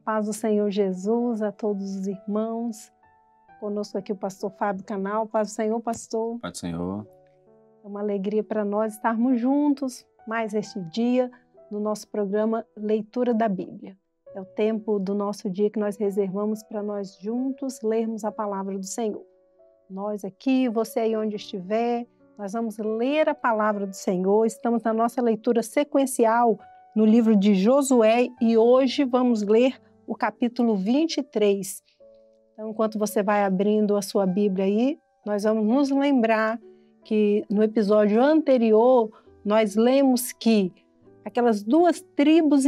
paz do Senhor Jesus a todos os irmãos. Conosco aqui o pastor Fábio Canal. Paz do Senhor, pastor. Paz do Senhor. É uma alegria para nós estarmos juntos mais este dia no nosso programa Leitura da Bíblia. É o tempo do nosso dia que nós reservamos para nós juntos lermos a palavra do Senhor. Nós aqui, você aí onde estiver, nós vamos ler a palavra do Senhor. Estamos na nossa leitura sequencial no livro de Josué e hoje vamos ler o capítulo 23. Então, enquanto você vai abrindo a sua Bíblia aí, nós vamos nos lembrar que no episódio anterior nós lemos que aquelas 2,5 tribos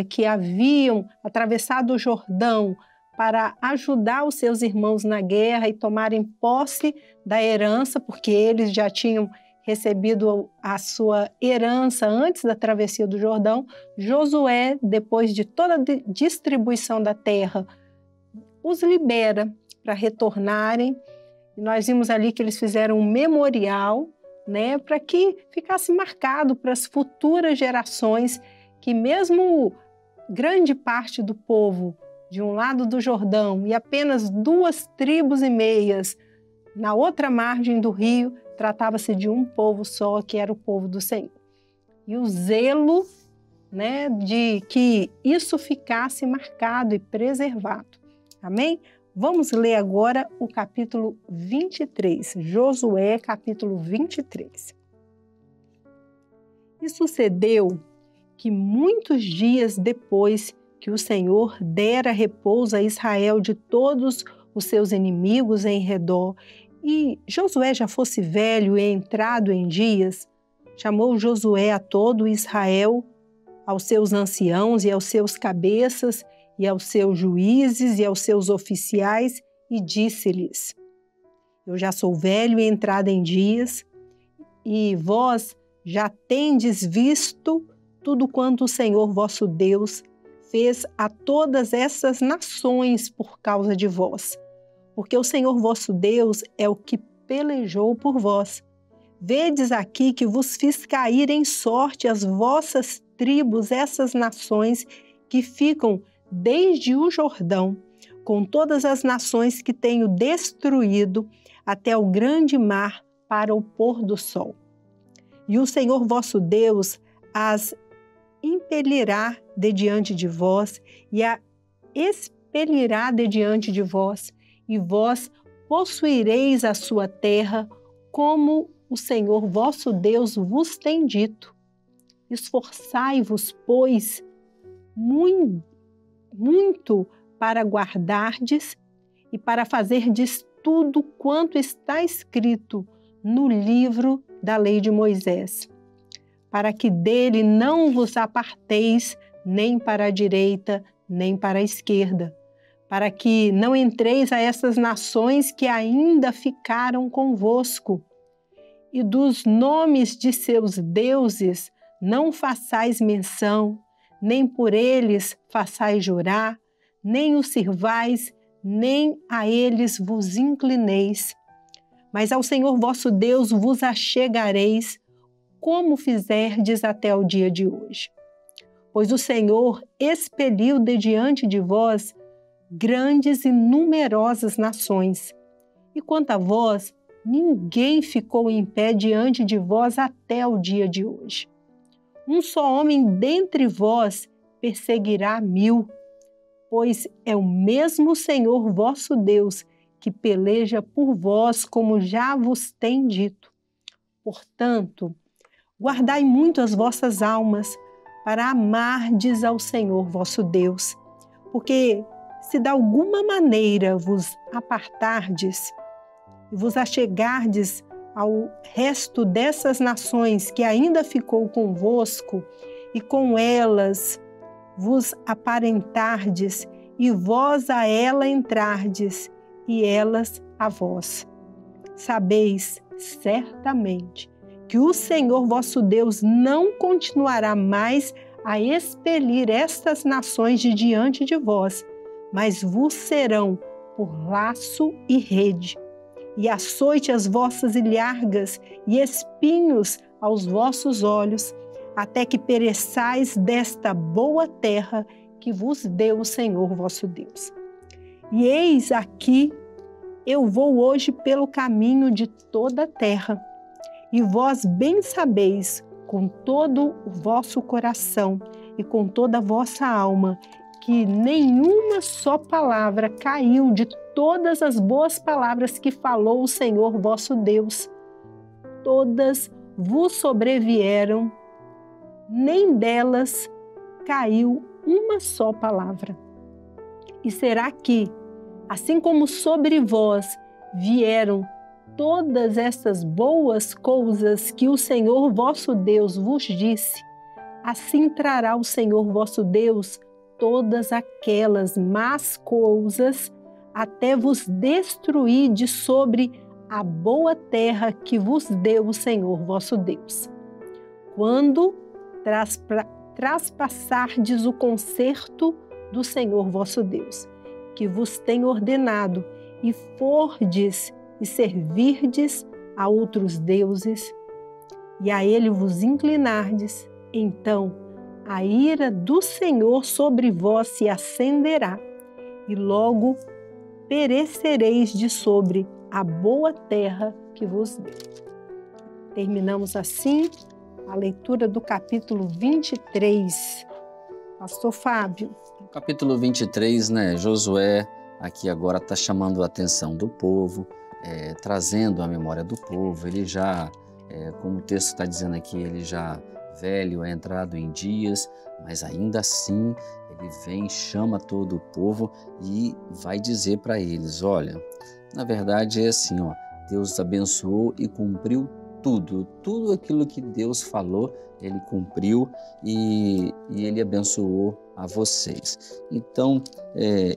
que haviam atravessado o Jordão para ajudar os seus irmãos na guerra e tomarem posse da herança, porque eles já tinham recebido a sua herança antes da travessia do Jordão, Josué, depois de toda a distribuição da terra, os libera para retornarem. E nós vimos ali que eles fizeram um memorial, né, para que ficasse marcado para as futuras gerações que mesmo grande parte do povo de um lado do Jordão e apenas 2,5 tribos na outra margem do rio, tratava-se de um povo só, que era o povo do Senhor. E o zelo, né, de que isso ficasse marcado e preservado. Amém? Vamos ler agora o capítulo 23, Josué, capítulo 23. E sucedeu que muitos dias depois que o Senhor dera repouso a Israel de todos os seus inimigos em redor, e Josué já fosse velho e entrado em dias, chamou Josué a todo Israel, aos seus anciãos e aos seus cabeças, e aos seus juízes e aos seus oficiais, e disse-lhes: Eu já sou velho e entrado em dias, e vós já tendes visto tudo quanto o Senhor vosso Deus fez a todas essas nações por causa de vós. Porque o Senhor vosso Deus é o que pelejou por vós. Vedes aqui que vos fiz cair em sorte as vossas tribos, essas nações que ficam desde o Jordão, com todas as nações que tenho destruído até o grande mar para o pôr do sol. E o Senhor vosso Deus as impelirá de diante de vós e a expelirá de diante de vós, e vós possuireis a sua terra, como o Senhor vosso Deus vos tem dito. Esforçai-vos, pois, muito para guardardes e para fazerdes tudo quanto está escrito no livro da lei de Moisés, para que dele não vos aparteis nem para a direita, nem para a esquerda, para que não entreis a essas nações que ainda ficaram convosco, e dos nomes de seus deuses não façais menção, nem por eles façais jurar, nem os sirvais, nem a eles vos inclineis. Mas ao Senhor vosso Deus vos achegareis, como fizerdes até o dia de hoje. Pois o Senhor expeliu de diante de vós grandes e numerosas nações, e quanto a vós, ninguém ficou em pé diante de vós até o dia de hoje. Um só homem dentre vós perseguirá 1000, pois é o mesmo Senhor vosso Deus que peleja por vós, como já vos tem dito. Portanto, guardai muito as vossas almas, para amardes ao Senhor vosso Deus, porque se de alguma maneira vos apartardes e vos achegardes ao resto dessas nações que ainda ficou convosco, e com elas vos aparentardes, e vós a ela entrardes, e elas a vós. Sabeis certamente que o Senhor vosso Deus não continuará mais a expelir estas nações de diante de vós, mas vos serão por laço e rede, e açoite as vossas ilhargas e espinhos aos vossos olhos, até que pereçais desta boa terra que vos deu o Senhor vosso Deus. E eis aqui, eu vou hoje pelo caminho de toda a terra, e vós bem sabeis, com todo o vosso coração e com toda a vossa alma, que nenhuma só palavra caiu de todas as boas palavras que falou o Senhor vosso Deus. Todas vos sobrevieram, nem delas caiu uma só palavra. E será que, assim como sobre vós vieram todas essas boas coisas que o Senhor vosso Deus vos disse, assim trará o Senhor vosso Deus todas aquelas más coisas, até vos destruir de sobre a boa terra que vos deu o Senhor vosso Deus. Quando traspassardes o concerto do Senhor vosso Deus, que vos tem ordenado, e fordes e servirdes a outros deuses, e a ele vos inclinardes, então a ira do Senhor sobre vós se acenderá, e logo perecereis de sobre a boa terra que vos deu. Terminamos assim a leitura do capítulo 23. Pastor Fábio. No capítulo 23, Josué aqui agora está chamando a atenção do povo, trazendo a memória do povo. Ele já, como o texto está dizendo aqui, ele já velho, é entrado em dias, mas ainda assim ele vem, chama todo o povo e vai dizer para eles, olha, na verdade é assim, Deus abençoou e cumpriu tudo aquilo que Deus falou, ele cumpriu e ele abençoou a vocês. Então,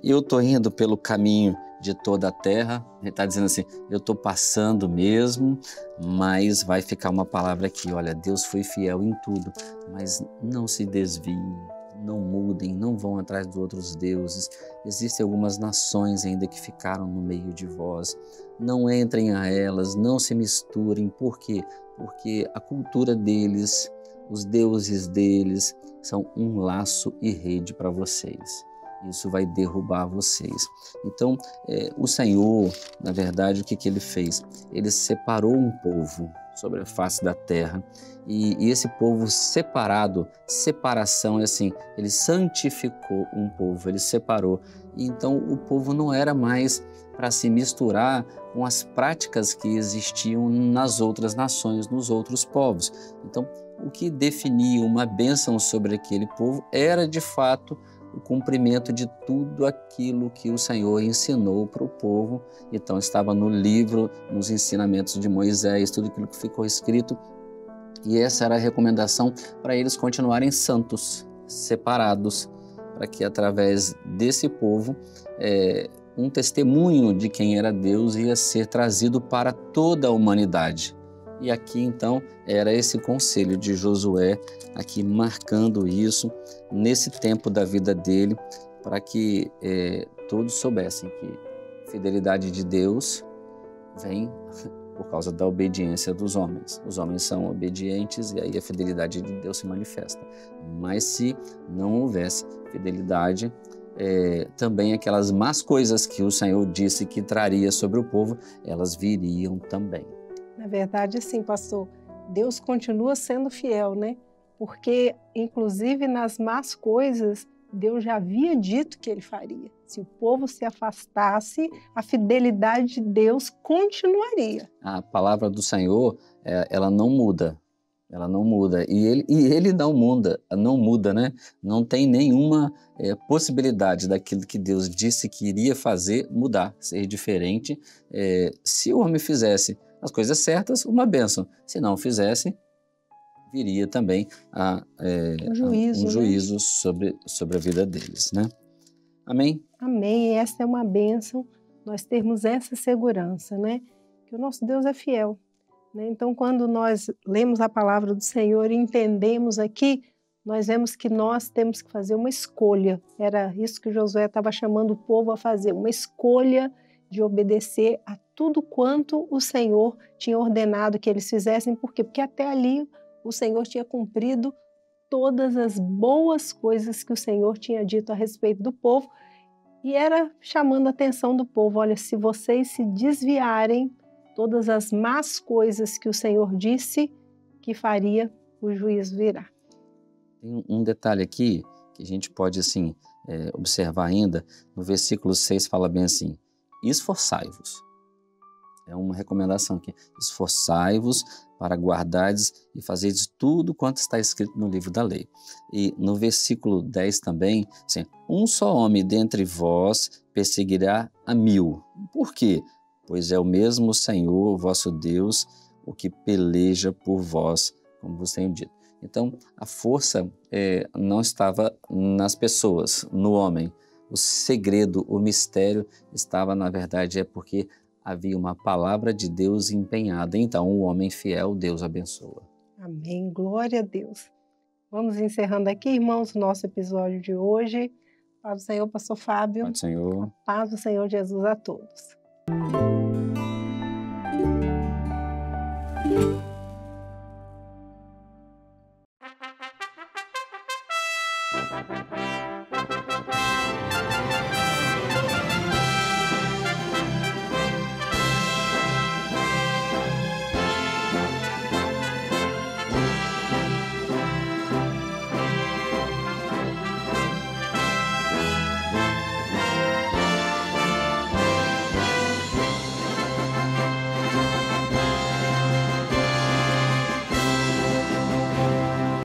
eu estou indo pelo caminho de toda a terra, ele está dizendo assim, eu estou passando mesmo, mas vai ficar uma palavra aqui, olha, Deus foi fiel em tudo, mas não se desviem, não mudem, não vão atrás dos outros deuses. Existem algumas nações ainda que ficaram no meio de vós, não entrem a elas, não se misturem. Por quê? Porque a cultura deles, os deuses deles, são um laço e rede para vocês. Isso vai derrubar vocês. Então, o Senhor, na verdade, o que ele fez? Ele separou um povo sobre a face da terra, e esse povo separado, separação é assim, ele santificou um povo, ele separou. E então o povo não era mais para se misturar com as práticas que existiam nas outras nações, nos outros povos. Então, o que definia uma bênção sobre aquele povo era, de fato, o cumprimento de tudo aquilo que o Senhor ensinou para o povo. Então estava no livro, nos ensinamentos de Moisés, tudo aquilo que ficou escrito. E essa era a recomendação para eles continuarem santos, separados, para que através desse povo, um testemunho de quem era Deus ia ser trazido para toda a humanidade. E aqui então era esse conselho de Josué, aqui marcando isso nesse tempo da vida dele, para que todos soubessem que a fidelidade de Deus vem por causa da obediência dos homens. Os homens são obedientes e aí a fidelidade de Deus se manifesta. Mas se não houvesse fidelidade, também aquelas más coisas que o Senhor disse que traria sobre o povo, elas viriam também. Na verdade, sim, pastor, Deus continua sendo fiel, né? Porque, inclusive, nas más coisas, Deus já havia dito que ele faria. Se o povo se afastasse, a fidelidade de Deus continuaria. A palavra do Senhor, ela não muda. Ela não muda. E ele não muda, né? Não tem nenhuma possibilidade daquilo que Deus disse que iria fazer mudar, ser diferente. Se o homem fizesse as coisas certas, uma bênção. Se não fizesse, viria também um juízo, né? sobre a vida deles, né? Amém? Amém. E essa é uma bênção, nós termos essa segurança, né? Que o nosso Deus é fiel. Né? Então, quando nós lemos a palavra do Senhor e entendemos aqui, nós vemos que nós temos que fazer uma escolha. Era isso que Josué estava chamando o povo a fazer, uma escolha de obedecer a tudo quanto o Senhor tinha ordenado que eles fizessem. Por quê? Porque até ali o Senhor tinha cumprido todas as boas coisas que o Senhor tinha dito a respeito do povo, e era chamando a atenção do povo: olha, se vocês se desviarem, todas as más coisas que o Senhor disse que faria, o juízo virá. Tem um detalhe aqui que a gente pode assim observar ainda. No versículo 6 fala bem assim: esforçai-vos. É uma recomendação aqui: esforçai-vos para guardardes e fazerdes tudo quanto está escrito no livro da lei. E no versículo 10 também, assim, um só homem dentre vós perseguirá a 1000. Por quê? Pois é o mesmo Senhor, vosso Deus, o que peleja por vós, como vos tenho dito. Então, a força não estava nas pessoas, no homem. O segredo, o mistério estava, na verdade, porque havia uma palavra de Deus empenhada. Então, o homem fiel, Deus abençoa. Amém. Glória a Deus. Vamos encerrando aqui, irmãos, o nosso episódio de hoje. Paz do Senhor, pastor Fábio. Paz do Senhor. A paz do Senhor Jesus a todos.